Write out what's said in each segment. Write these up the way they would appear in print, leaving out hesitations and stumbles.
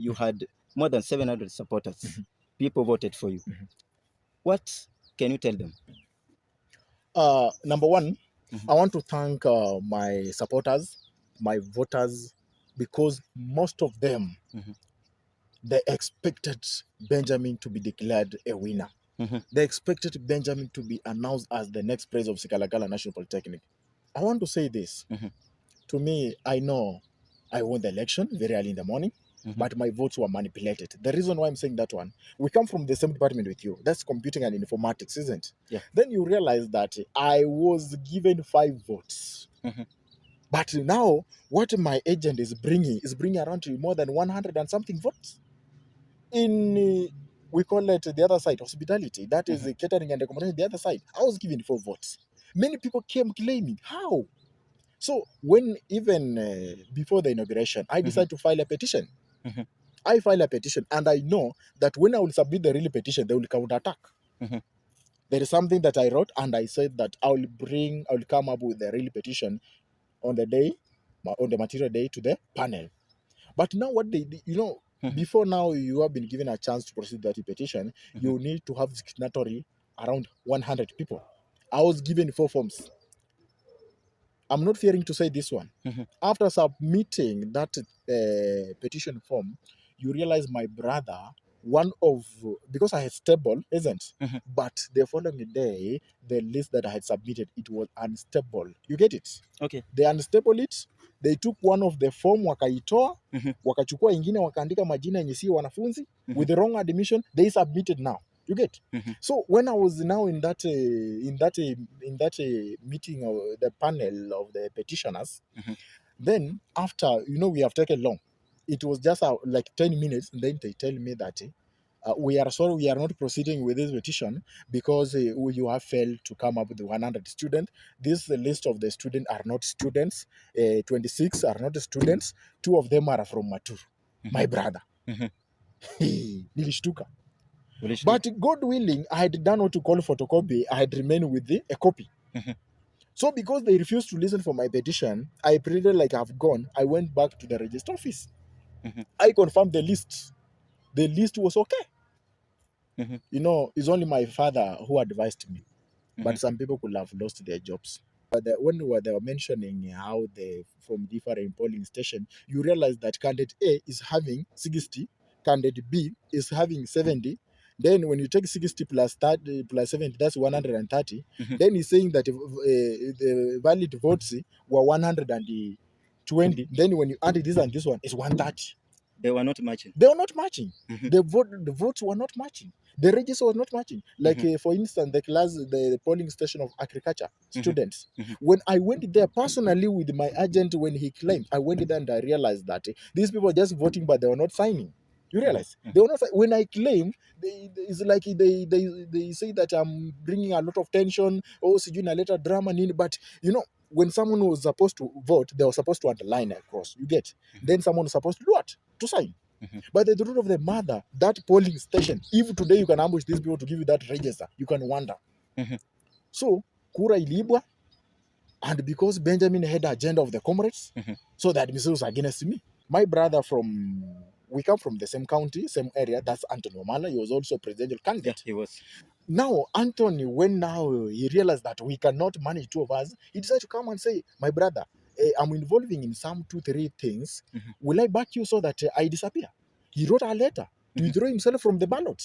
you had more than 700 supporters. People voted for you. What can you tell them? Number one, I want to thank my supporters, my voters, because most of them, they expected Benjamin to be declared a winner. They expected Benjamin to be announced as the next president of Sikalagala National Polytechnic. I want to say this. To me, I know I won the election very early in the morning, but my votes were manipulated. The reason why I'm saying that one, we come from the same department with you. That's computing and informatics, isn't it? Yeah. Then you realize that I was given 5 votes. But now, what my agent is bringing around to more than 100 and something votes. In, we call it the other side, hospitality. That is catering and accommodation, the other side. I was given 4 votes. Many people came claiming, how? So when even before the inauguration, I decided to file a petition. I filed a petition, and I know that when I will submit the real petition, they will counterattack. There is something that I wrote, and I said that I will come up with the real petition on the material day to the panel. But now what they, before now you have been given a chance to proceed that petition, you need to have signatory around 100 people. I was given 4 forms. I'm not fearing to say this one. After submitting that petition form, you realize my brother, because I had stable, isn't? But the following day, the list that I had submitted, it was unstable. You get it? Okay. They unstable it. They took one of the form wakaitoa, wakachukua ingine wakaandika majina yenye si wanafunzi with the wrong admission. They submitted now. You get? So when I was now in that meeting of the panel of the petitioners, then after we have taken long, it was just like 10 minutes, and then they tell me that we are sorry, we are not proceeding with this petition because you have failed to come up with 100 students. This list of the students are not students. 26 are not students. 2 of them are from Maturu. My brother. Nilishtuka. But God willing, I had done what to call photocopy. I had remained with a copy. So because they refused to listen for my petition, I pretended like I've gone. I went back to the register office. I confirmed the list. The list was okay. It's only my father who advised me. But some people could have lost their jobs. But when they were mentioning how from different polling stations, you realize that candidate A is having 60, candidate B is having 70. Then when you take 60 plus 30 plus 70, that's 130. Then he's saying that the valid votes were 120. Then when you add this and this one, it's 130. They were not matching. They were not matching. The votes were not matching. The register was not matching. Like for instance, the polling station of agriculture students. When I went there personally with my agent, when he claimed, I went there and I realized that these people were just voting, but they were not signing. You realize they were not. When I claim, it's like they say that I'm bringing a lot of tension. Oh, sijui later drama nini. But when someone was supposed to vote, they were supposed to underline across. You get? Then someone was supposed to do what? To sign. But the truth of the matter, that polling station, if today you can ambush these people to give you that register, you can wonder. So, kura ilibwa, and because Benjamin had the agenda of the comrades, so that was against me. My brother we come from the same county, same area, that's Anthony Omala. He was also a presidential candidate. Yeah, he was. Now, Anthony, when now he realized that we cannot manage 2 of us, he decided to come and say, my brother, I'm involving in some 2-3 things. Will I back you so that I disappear? He wrote a letter to withdraw himself from the ballot.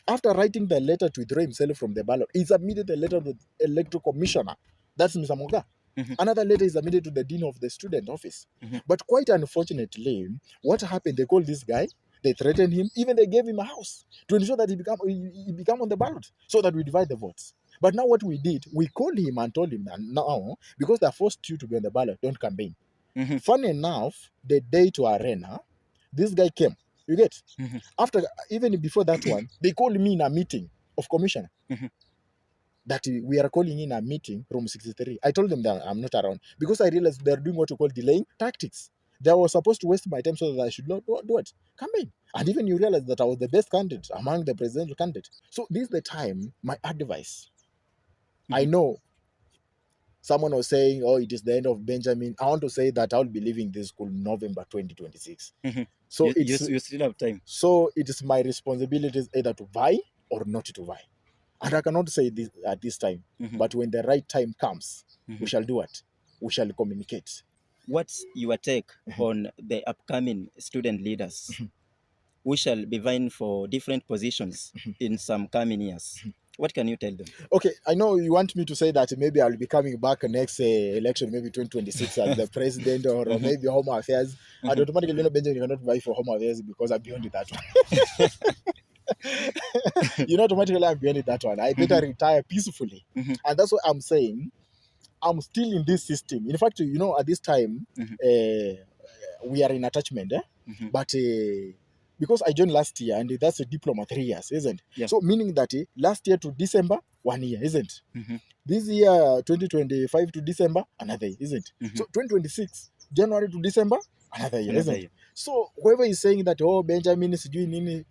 After writing the letter to withdraw himself from the ballot, he submitted a letter to the electoral commissioner. That's Mr. Moga. Another letter is submitted to the dean of the student office. But quite unfortunately, what happened, they called this guy, they threatened him, even they gave him a house to ensure that he become on the ballot so that we divide the votes. But now what we did, we called him and told him that now, because they forced you to be on the ballot, don't campaign. Funny enough, the day to Arena, this guy came. You get? After, even before that one, they called me in a meeting of commissioner. That we are calling in a meeting room 63. I told them that I'm not around because I realized they're doing what you call delaying tactics. They were supposed to waste my time so that I should not do it. Campaign. And even you realize that I was the best candidate among the presidential candidates. So this is the time, my advice. I know Someone was saying, oh, it is the end of Benjamin. I want to say that I'll be leaving this school November 2026. So you still have time. So it is my responsibility either to buy or not to buy. And I cannot say this at this time. But when the right time comes, we shall do what? We shall communicate. What's your take on the upcoming student leaders who shall be vying for different positions in some coming years? What can you tell them? Okay, I know you want me to say that maybe I'll be coming back next election, maybe 2026 as the president or maybe Home Affairs. And automatically, Benjamin, you cannot vie for Home Affairs because I'm beyond that one. Automatically I'm beyond that one. I better retire peacefully. And that's what I'm saying. I'm still in this system. In fact, at this time, we are in attachment. But because I joined last year, and that's a diploma 3 years, isn't it? Yeah. So meaning that last year to December, 1 year, isn't it? This year, 2025 to December, another year, isn't it? So 2026, January to December, another year, isn't it? So whoever is saying that, oh, Benjamin is doing nini,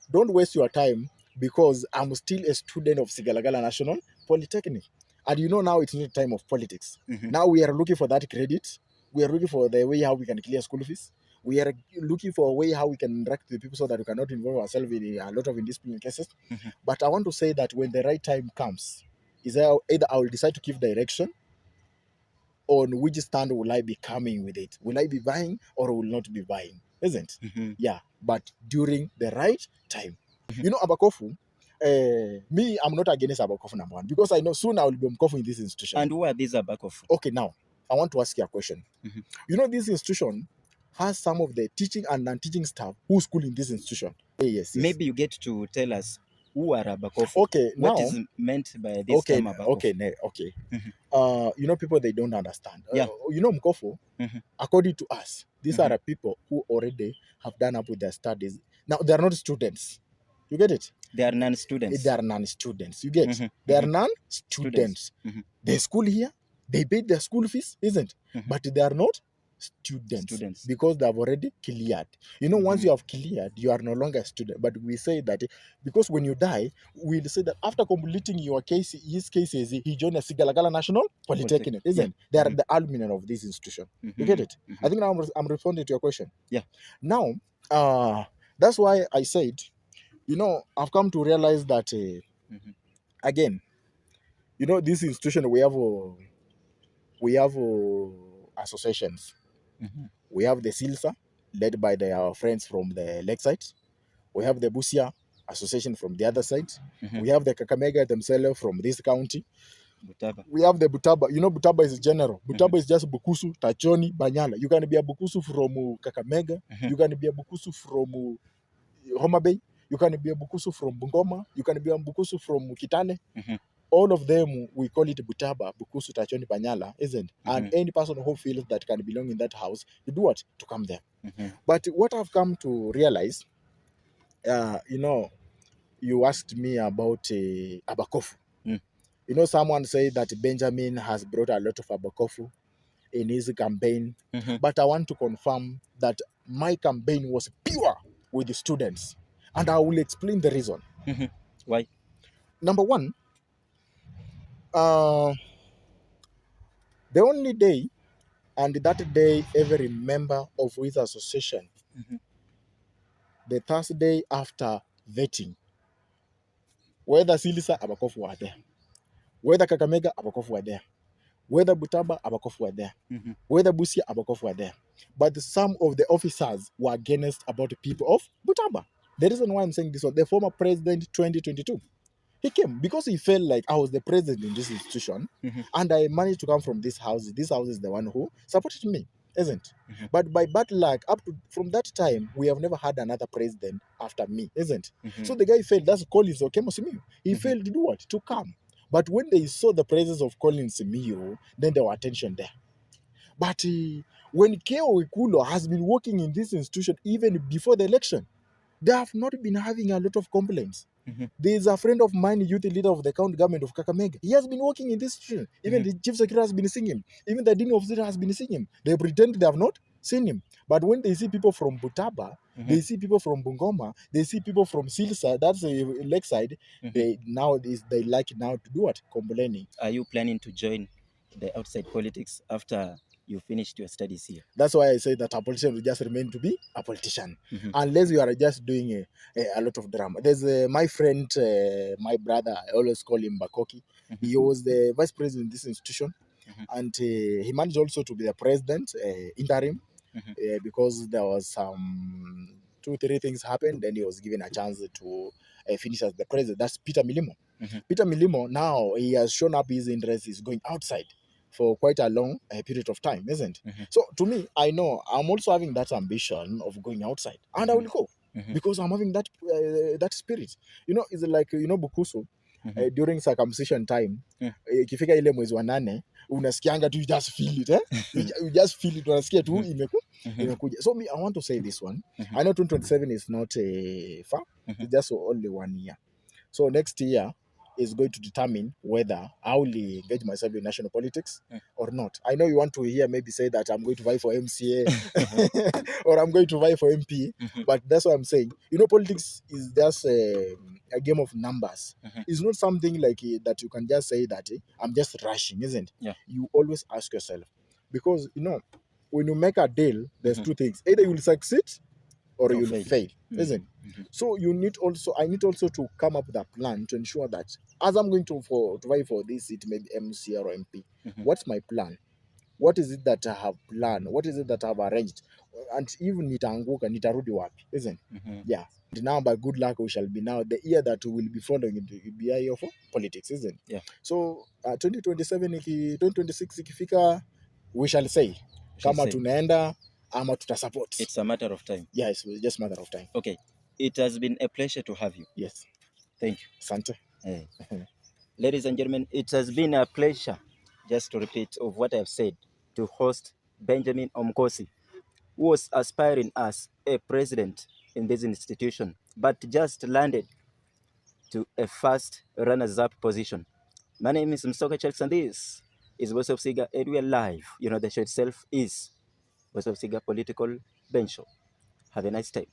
don't waste your time, because I'm still a student of Sigalagala National Polytechnic. And now it's not time of politics. Now we are looking for that credit. We are looking for the way how we can clear school fees. We are looking for a way how we can interact with the people so that we cannot involve ourselves in a lot of indisciplinary cases. But I want to say that when the right time comes, either I will decide to give direction on which stand will I be coming with it. Will I be buying or will not be buying? Isn't? Yeah, but during the right time. Abakofu, me, I'm not against Abakofu, number one, because I know soon I will be Abakofu in this institution. And who are these Abakofu? Okay, now, I want to ask you a question. This institution has some of the teaching and non-teaching staff who school in this institution. Yes. Maybe you get to tell us who are Abakofu. Okay, what now, is meant by this term Abakofu? Okay. People, they don't understand. Yeah. Mkofu, according to us, these are people who already have done up with their studies. Now, they are not students. You get it? They are non-students. They are non-students. You get it? They are non-students. They school here. They paid their school fees, isn't it? But they are not students because they have already cleared. Once you have cleared, you are no longer a student. But we say that because when you die, we'll say that after completing your case, his case is he joined a Sigalagala National Polytechnic, isn't it? They are the alumni of this institution. You get it? I think now I'm responding to your question. Yeah. Now, that's why I said, I've come to realize that, again, this institution, we have associations. We have the SILSA, led by our friends from the Lakeside. We have the Busia Association from the other side. We have the Kakamega themselves from this county. Butaba. We have the Butaba. Butaba is general. Butaba is just Bukusu, Tachoni, Banyala. You can be a Bukusu from Kakamega. You can be a Bukusu from Homa Bay. You can be a Bukusu from Bungoma. You can be a Bukusu from Kitale. All of them, we call it Butaba, Bukusu, Tachoni, Banyala, isn't? And any person who feels that can belong in that house, to do what? To come there. But what I've come to realize, you asked me about Abakofu. Someone said that Benjamin has brought a lot of Abakofu in his campaign. But I want to confirm that my campaign was pure with the students. And I will explain the reason. Why? Number one, the only day, and that day every member of his association, the Thursday after vetting, whether Silisa, Abakofu were there, whether Kakamega, Abakofu were there, whether Butaba, Abakofu were there, whether Busia, Abakofu were there. But some of the officers were against about the people of Butaba. The reason why I'm saying this was the former president 2022. He came because he felt like I was the president in this institution, and I managed to come from this house. This house is the one who supported me, isn't? But by bad luck, from that time, we have never had another president after me, isn't? So the guy felt that's Collins or Kemo Simiyu. He failed to do what? To come. But when they saw the presence of Collins Simiyu, then there was attention there. But when Keo Ikulo has been working in this institution even before the election, they have not been having a lot of complaints. There is a friend of mine, youth leader of the county government of Kakamega. He has been working in this institution. Even the chief secretary has been seeing him. Even the dean of state has been seeing him. They pretend they have not seen him. But when they see people from Butaba, they see people from Bungoma, they see people from Silsa, that's the Lakeside, they like now to do what? Complaining. Are you planning to join the outside politics after you finished your studies here? That's why I say that a politician will just remain to be a politician, unless you are just doing a lot of drama. There's my friend, my brother, I always call him Bakoki. He was the vice president in this institution, and he managed also to be the president interim, because there was some 2-3 things happened. Then he was given a chance to finish as the president. That's Peter Milimo. Peter Milimo, now he has shown up his interest is going outside for quite a long period of time, isn't? So to me, I know I'm also having that ambition of going outside, and I will go because I'm having that spirit. It's like Bukusu. During circumcision time, ikifika ile mwezi wa 8 unasikianga tu, you just feel it, you just feel it, unasikia tu imekuja. So me, I want to say this one. I know 2027 is not far, it's just only 1 year. So next year is going to determine whether I will engage myself in national politics or not. I know you want to hear maybe say that I'm going to vie for MCA or I'm going to vie for MP, but that's what I'm saying. Politics is just a game of numbers. It's not something like that you can just say that I'm just rushing, isn't? Yeah. You always ask yourself, because when you make a deal, there's two things: either you will succeed or you will fail, isn't? So I need also to come up with a plan to ensure that as I'm going to vie for this, it may be MCA or MP. What's my plan? What is it that I have planned? What is it that I've arranged? And even nitaanguka, nitarudi wapi, isn't? Yeah. And now, by good luck, we shall be now the year that we will be following it will be a year for politics, isn't? Yeah. So 2026 ikifika, we shall say kama tunaenda ama tutasupport. It's a matter of time. Yeah, it's just a matter of time. Okay. It has been a pleasure to have you. Yes. Thank you. Asante. Hey. Ladies and gentlemen, it has been a pleasure, just to repeat of what I've said, to host Benjamin Omukosi, who was aspiring as a president in this institution, but just landed to a first runners-up position. My name is Msoka Charles, and this is Voice of Siga, and we are live. The show itself is Voice of Siga Political Bench Show. Have a nice time.